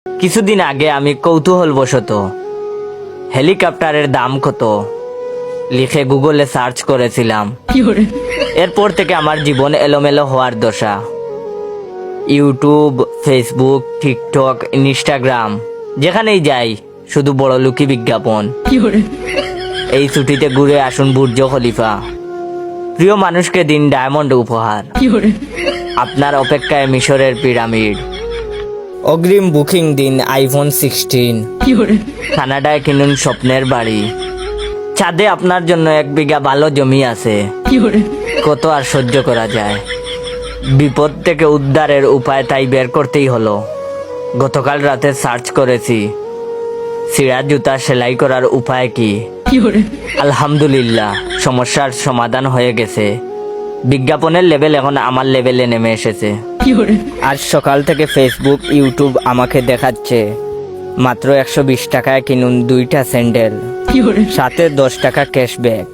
কিছুদিন আগে আমি কৌতূহলবশত হেলিকপ্টারের দাম কত লিখে গুগলে সার্চ করেছিলাম। এরপর থেকে আমার জীবন এলোমেলো হওয়ার দশা। ইউটিউব, ফেসবুক, টিকটক, ইনস্টাগ্রাম, যেখানেই যাই শুধু বড়লোকি বিজ্ঞাপন। এই ছুটিতে ঘুরে আসুন বুর্জ খলিফা, প্রিয় মানুষকে দিন ডায়মন্ড উপহার, আপনার অপেক্ষায় মিশরের পিরামিড, অগ্রিম বুকিং দিন আইফোন 16, কানাডায় কিনুন স্বপ্নের বাড়ি, ছাদে আপনার জন্য 1 বিঘা ভালো জমি আছে। কত আর সহ্য করা যায়। বিপদ থেকে উদ্ধারের উপায় তাই বের করতেই হলো। গতকাল রাতে সার্চ করেছি ছিঁড়া জুতা সেলাই করার উপায় কি। আলহামদুলিল্লাহ, সমস্যার সমাধান হয়ে গেছে। বিজ্ঞাপনের লেভেল এখন আমার লেভেলে নেমে এসেছে। আজ সকাল থেকে ফেসবুক, ইউটিউব আমাকে দেখাচ্ছে মাত্র 120 টাকায় কিনুন 2টা স্যান্ডেল, সাথে 10 টাকা ক্যাশব্যাক।